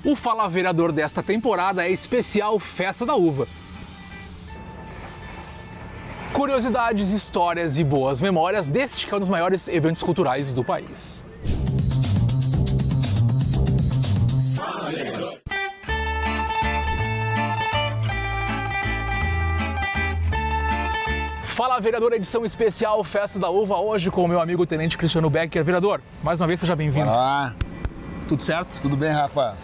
O Fala Vereador desta temporada é especial Festa da Uva. Curiosidades, histórias e boas memórias deste que é um dos maiores eventos culturais do país. Fala Vereador, edição especial Festa da Uva, hoje com o meu amigo Tenente Cristiano Becker. Vereador, mais uma vez seja bem-vindo. Olá. Tudo certo? Tudo bem, Rafa?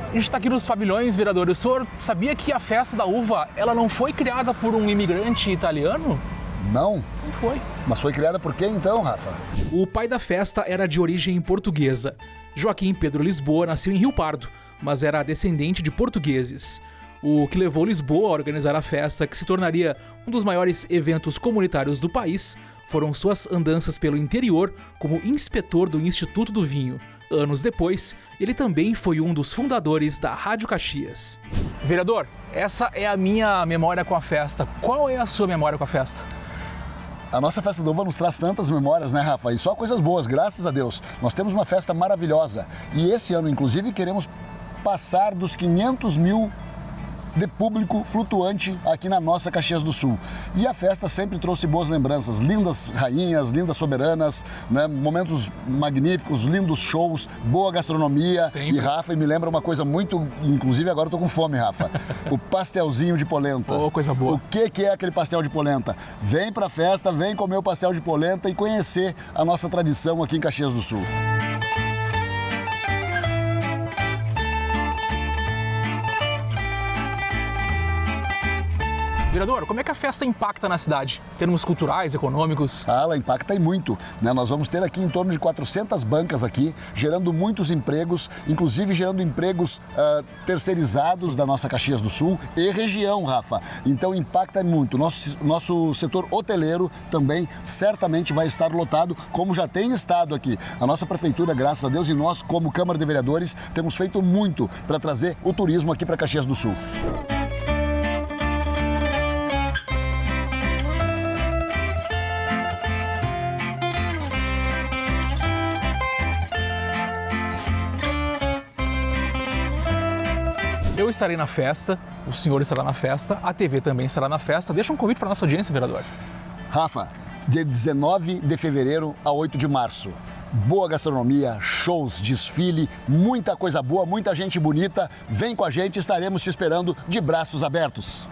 A gente está aqui nos pavilhões, vereador. O senhor sabia que a Festa da Uva, ela não foi criada por um imigrante italiano? Não? Não foi. Mas foi criada por quem então, Rafa? O pai da festa era de origem portuguesa. Joaquim Pedro Lisboa nasceu em Rio Pardo, mas era descendente de portugueses. O que levou Lisboa a organizar a festa, que se tornaria um dos maiores eventos comunitários do país, foram suas andanças pelo interior como inspetor do Instituto do Vinho. Anos depois, ele também foi um dos fundadores da Rádio Caxias. Vereador, essa é a minha memória com a festa. Qual é a sua memória com a festa? A nossa Festa da Uva nos traz tantas memórias, né, Rafa? E só coisas boas, graças a Deus. Nós temos uma festa maravilhosa. E esse ano, inclusive, queremos passar dos 500 mil de público flutuante aqui na nossa Caxias do Sul. E a festa sempre trouxe boas lembranças, lindas rainhas, lindas soberanas, né? Momentos magníficos, lindos shows, boa gastronomia. Sempre. E Rafa, me lembra uma coisa muito, inclusive agora eu tô com fome, Rafa, o pastelzinho de polenta. Oh, coisa boa. O que é aquele pastel de polenta? Vem pra festa, vem comer o pastel de polenta e conhecer a nossa tradição aqui em Caxias do Sul. Vereador, como é que a festa impacta na cidade? Em termos culturais, econômicos? Ela impacta e muito, né? Nós vamos ter aqui em torno de 400 bancas aqui, gerando muitos empregos, inclusive gerando empregos terceirizados da nossa Caxias do Sul e região, Rafa. Então impacta muito. Nosso setor hoteleiro também certamente vai estar lotado, como já tem estado aqui. A nossa prefeitura, graças a Deus, e nós, como Câmara de Vereadores, temos feito muito para trazer o turismo aqui para Caxias do Sul. Eu estarei na festa, o senhor estará na festa, a TV também estará na festa. Deixa um convite para a nossa audiência, vereador. Rafa, de 19 de fevereiro a 8 de março. Boa gastronomia, shows, desfile, muita coisa boa, muita gente bonita. Vem com a gente, estaremos te esperando de braços abertos.